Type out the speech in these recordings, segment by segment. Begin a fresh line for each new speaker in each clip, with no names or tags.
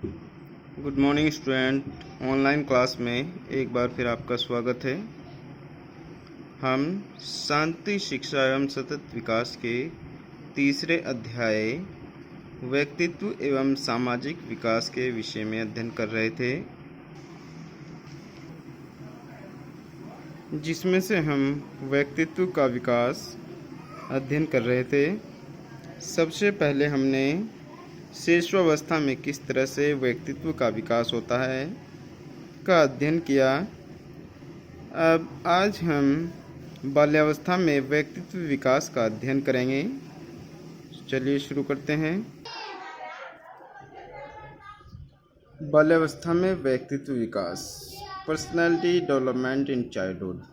Good morning student. Online class में एक बार फिर आपका स्वागत है। हम शांति शिक्षा एवं सतत विकास के तीसरे अध्याय व्यक्तित्व एवं सामाजिक विकास के विषय में अध्ययन कर रहे थे, जिसमें से हम व्यक्तित्व का विकास अध्ययन कर रहे थे। सबसे पहले हमने शिशुअवस्था में किस तरह से व्यक्तित्व का विकास होता है का अध्ययन किया। अब आज हम बाल्यावस्था में व्यक्तित्व विकास का अध्ययन करेंगे। चलिए शुरू करते हैं। बाल्यावस्था में व्यक्तित्व विकास, पर्सनैलिटी डेवलपमेंट इन चाइल्डहुड।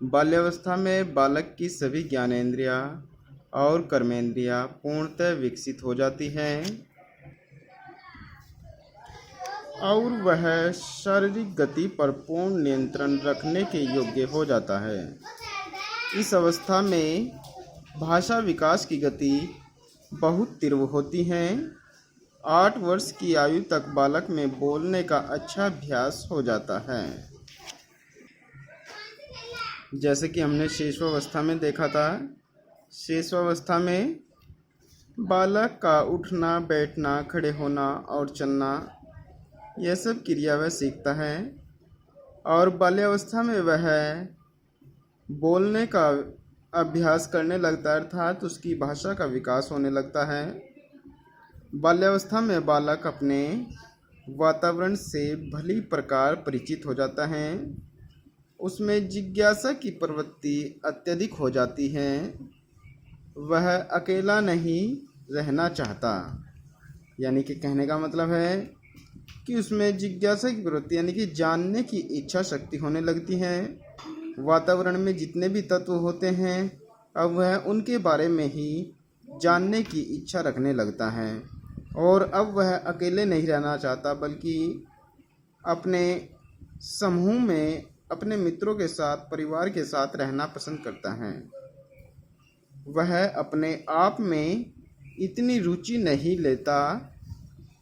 बाल्यावस्था में बालक की सभी ज्ञानेंद्रियां और कर्मेंद्रियां पूर्णतः विकसित हो जाती हैं और वह शारीरिक गति पर पूर्ण नियंत्रण रखने के योग्य हो जाता है। इस अवस्था में भाषा विकास की गति बहुत तीव्र होती है। 8 वर्ष की आयु तक बालक में बोलने का अच्छा अभ्यास हो जाता है। जैसे कि हमने शिशुअवस्था में देखा था, शिशुअवस्था में बालक का उठना, बैठना, खड़े होना और चलना, यह सब क्रिया वह सीखता है और बाल्यावस्था में वह बोलने का अभ्यास करने लगता है, अर्थात उसकी भाषा का विकास होने लगता है। बाल्यावस्था में बालक अपने वातावरण से भली प्रकार परिचित हो जाता है। उसमें जिज्ञासा की प्रवृत्ति अत्यधिक हो जाती है। वह अकेला नहीं रहना चाहता, यानी कि कहने का मतलब है कि उसमें जिज्ञासा की प्रवृत्ति यानी कि जानने की इच्छा शक्ति होने लगती है। वातावरण में जितने भी तत्व होते हैं, अब वह उनके बारे में ही जानने की इच्छा रखने लगता है और अब वह अकेले नहीं रहना चाहता, बल्कि अपने समूह में अपने मित्रों के साथ, परिवार के साथ रहना पसंद करता है। वह अपने आप में इतनी रुचि नहीं लेता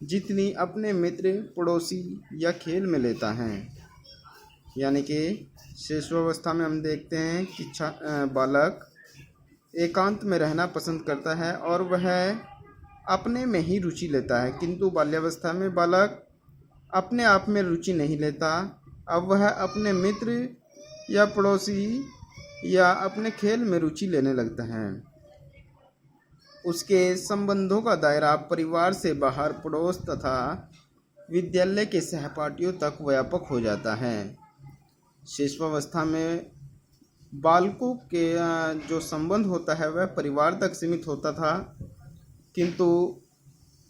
जितनी अपने मित्र, पड़ोसी या खेल में लेता है। यानी कि शिशुअवस्था में हम देखते हैं कि बालक एकांत में रहना पसंद करता है और वह अपने में ही रुचि लेता है, किंतु बाल्यावस्था में बालक अपने आप में रुचि नहीं लेता। अब वह अपने मित्र या पड़ोसी या अपने खेल में रुचि लेने लगता है। उसके संबंधों का दायरा परिवार से बाहर पड़ोस तथा विद्यालय के सहपाठियों तक व्यापक हो जाता है। शिशुअवस्था में बालकों के जो संबंध होता है वह परिवार तक सीमित होता था, किंतु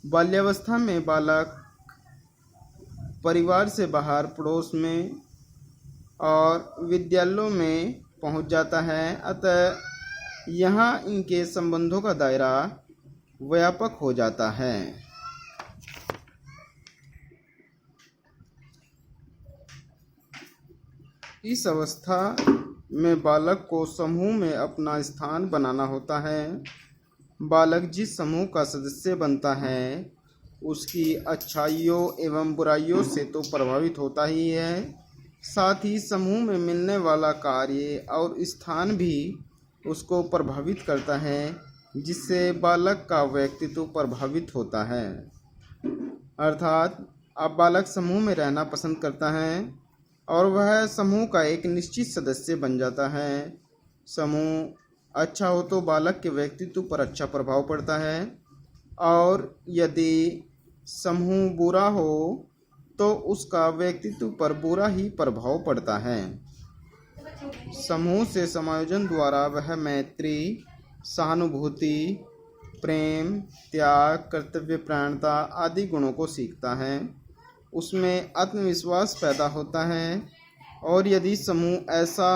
बाल्यावस्था में बालक परिवार से बाहर पड़ोस में और विद्यालयों में पहुंच जाता है। अतः यहाँ इनके संबंधों का दायरा व्यापक हो जाता है। इस अवस्था में बालक को समूह में अपना स्थान बनाना होता है। बालक जिस समूह का सदस्य बनता है उसकी अच्छाइयों एवं बुराइयों से तो प्रभावित होता ही है, साथ ही समूह में मिलने वाला कार्य और स्थान भी उसको प्रभावित करता है, जिससे बालक का व्यक्तित्व प्रभावित होता है। अर्थात अब बालक समूह में रहना पसंद करता है और वह समूह का एक निश्चित सदस्य बन जाता है। समूह अच्छा हो तो बालक के व्यक्तित्व पर अच्छा प्रभाव पड़ता है और यदि समूह बुरा हो तो उसका व्यक्तित्व पर बुरा ही प्रभाव पड़ता है। समूह से समायोजन द्वारा वह मैत्री, सहानुभूति, प्रेम, त्याग, कर्तव्यपरायणता आदि गुणों को सीखता है। उसमें आत्मविश्वास पैदा होता है और यदि समूह ऐसा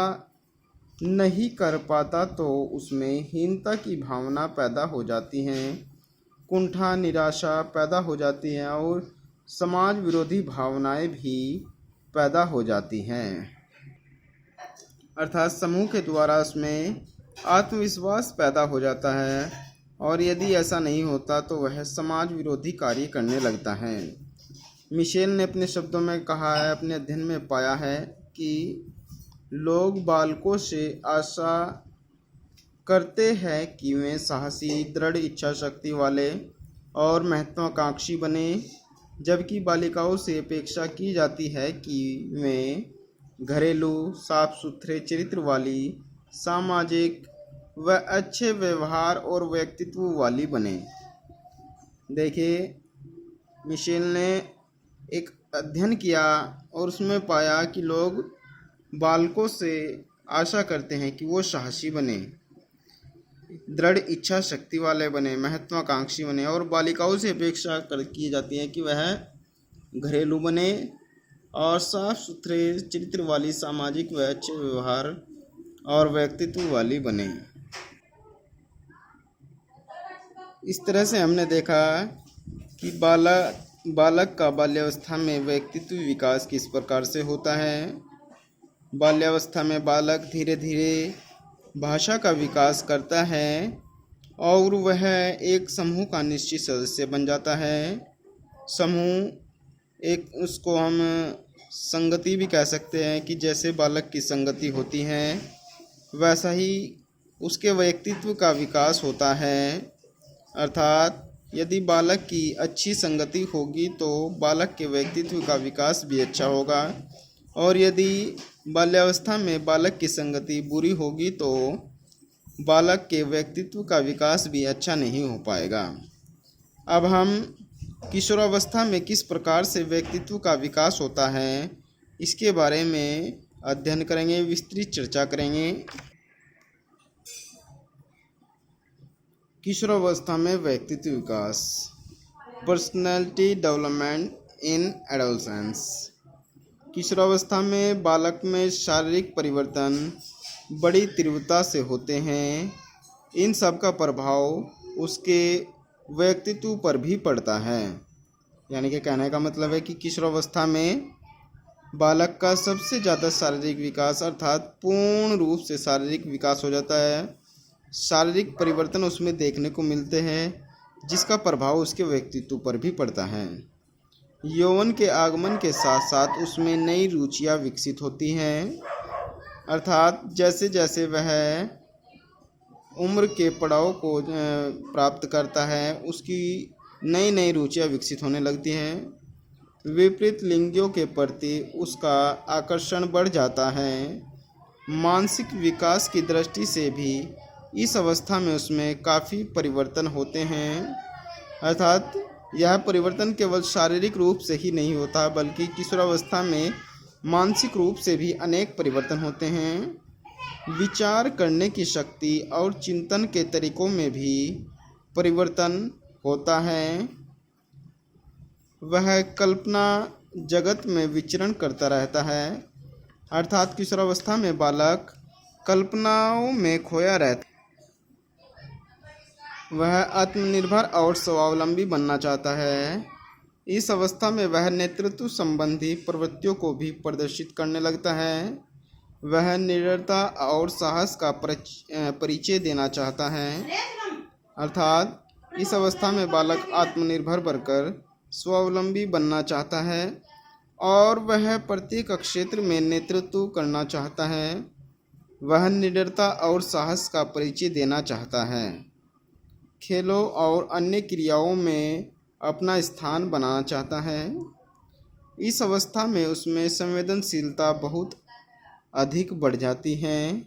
नहीं कर पाता तो उसमें हीनता की भावना पैदा हो जाती है, कुंठा, निराशा पैदा हो जाती है और समाज विरोधी भावनाएं भी पैदा हो जाती हैं। अर्थात समूह के द्वारा उसमें आत्मविश्वास पैदा हो जाता है और यदि ऐसा नहीं होता तो वह समाज विरोधी कार्य करने लगता है। मिशेल ने अपने शब्दों में कहा है, अपने अध्ययन में पाया है कि लोग बालकों से आशा करते हैं कि वे साहसी, दृढ़ इच्छा शक्ति वाले और महत्वाकांक्षी बने, जबकि बालिकाओं से अपेक्षा की जाती है कि वे घरेलू, साफ सुथरे चरित्र वाली, सामाजिक व अच्छे व्यवहार और व्यक्तित्व वाली बने। देखिए, मिशेल ने एक अध्ययन किया और उसमें पाया कि लोग बालकों से आशा करते हैं कि वो साहसी बने, दृढ़ इच्छा शक्ति वाले बने, महत्वाकांक्षी बने, और बालिकाओं से अपेक्षा की जाती है कि वह घरेलू बने और साफ सुथरे चरित्र वाली, सामाजिक व अच्छे व्यवहार और व्यक्तित्व वाली बने। इस तरह से हमने देखा कि बालक का बाल्यावस्था में व्यक्तित्व विकास किस प्रकार से होता है। बाल्यावस्था में बालक धीरे धीरे भाषा का विकास करता है और वह एक समूह का निश्चित सदस्य बन जाता है। समूह एक, उसको हम संगति भी कह सकते हैं कि जैसे बालक की संगति होती है वैसा ही उसके व्यक्तित्व का विकास होता है। अर्थात यदि बालक की अच्छी संगति होगी तो बालक के व्यक्तित्व का विकास भी अच्छा होगा, और यदि बाल्यावस्था में बालक की संगति बुरी होगी तो बालक के व्यक्तित्व का विकास भी अच्छा नहीं हो पाएगा। अब हम किशोरावस्था में किस प्रकार से व्यक्तित्व का विकास होता है इसके बारे में अध्ययन करेंगे, विस्तृत चर्चा करेंगे। किशोरावस्था में व्यक्तित्व विकास, पर्सनैलिटी डेवलपमेंट इन एडोलसेंस। किशोरावस्था में बालक में शारीरिक परिवर्तन बड़ी तीव्रता से होते हैं। इन सब का प्रभाव उसके व्यक्तित्व पर भी पड़ता है। यानी कि कहने का मतलब है कि किशोरावस्था में बालक का सबसे ज़्यादा शारीरिक विकास अर्थात पूर्ण रूप से शारीरिक विकास हो जाता है। शारीरिक परिवर्तन उसमें देखने को मिलते हैं जिसका प्रभाव उसके व्यक्तित्व पर भी पड़ता है। यौवन के आगमन के साथ साथ उसमें नई रुचियां विकसित होती हैं, अर्थात जैसे जैसे वह उम्र के पड़ाव को प्राप्त करता है उसकी नई नई रुचियां विकसित होने लगती हैं। विपरीत लिंगियों के प्रति उसका आकर्षण बढ़ जाता है। मानसिक विकास की दृष्टि से भी इस अवस्था में उसमें काफ़ी परिवर्तन होते हैं। अर्थात यह परिवर्तन केवल शारीरिक रूप से ही नहीं होता बल्कि किशोरावस्था में मानसिक रूप से भी अनेक परिवर्तन होते हैं। विचार करने की शक्ति और चिंतन के तरीकों में भी परिवर्तन होता है। वह कल्पना जगत में विचरण करता रहता है, अर्थात किशोरावस्था में बालक कल्पनाओं में खोया रहता है। वह आत्मनिर्भर और स्वावलंबी बनना चाहता है। इस अवस्था में वह नेतृत्व संबंधी प्रवृत्तियों को भी प्रदर्शित करने लगता है। वह निडरता और साहस का परिचय देना चाहता है, अर्थात इस अवस्था में बालक आत्मनिर्भर बनकर स्वावलंबी बनना चाहता है और वह प्रत्येक क्षेत्र में नेतृत्व करना चाहता है। वह निडरता और साहस का परिचय देना चाहता है। खेलों और अन्य क्रियाओं में अपना स्थान बनाना चाहता है। इस अवस्था में उसमें संवेदनशीलता बहुत अधिक बढ़ जाती है।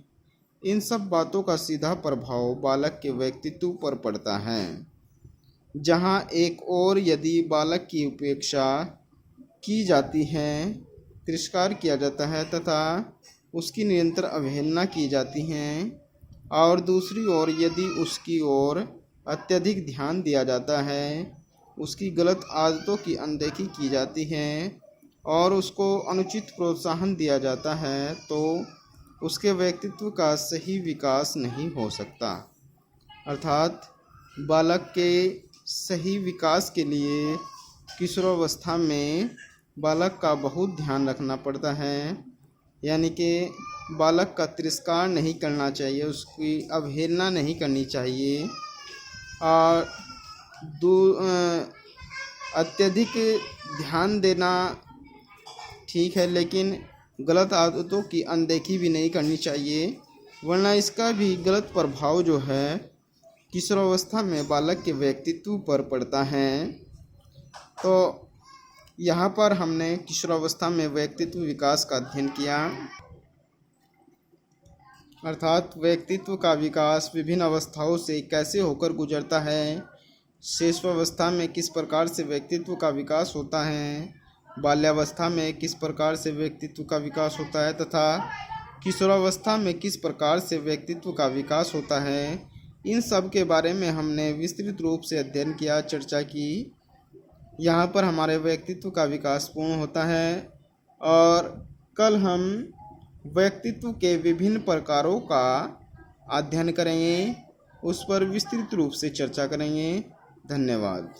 इन सब बातों का सीधा प्रभाव बालक के व्यक्तित्व पर पड़ता है। जहाँ एक ओर यदि बालक की उपेक्षा की जाती है, तिरस्कार किया जाता है तथा उसकी निरंतर अवहेलना की जाती है, और दूसरी ओर यदि उसकी ओर अत्यधिक ध्यान दिया जाता है, उसकी गलत आदतों की अनदेखी की जाती है और उसको अनुचित प्रोत्साहन दिया जाता है, तो उसके व्यक्तित्व का सही विकास नहीं हो सकता। अर्थात बालक के सही विकास के लिए किशोरावस्था में बालक का बहुत ध्यान रखना पड़ता है। यानी कि बालक का तिरस्कार नहीं करना चाहिए, उसकी अवहेलना नहीं करनी चाहिए। और अत्यधिक ध्यान देना ठीक है, लेकिन गलत आदतों की अनदेखी भी नहीं करनी चाहिए, वरना इसका भी गलत प्रभाव जो है किशोरावस्था में बालक के व्यक्तित्व पर पड़ता है। तो यहाँ पर हमने किशोरावस्था में व्यक्तित्व विकास का अध्ययन किया, अर्थात व्यक्तित्व का विकास विभिन्न अवस्थाओं से कैसे होकर गुजरता है, शैशवावस्था में किस प्रकार से व्यक्तित्व का विकास होता है, बाल्यावस्था में किस प्रकार से व्यक्तित्व का विकास होता है तथा किशोरावस्था में किस प्रकार से व्यक्तित्व का विकास होता है, इन सब के बारे में हमने विस्तृत रूप से अध्ययन किया, चर्चा की। यहाँ पर हमारे व्यक्तित्व का विकास पूर्ण होता है और कल हम व्यक्तित्व के विभिन्न प्रकारों का अध्ययन करेंगे, उस पर विस्तृत रूप से चर्चा करेंगे। धन्यवाद।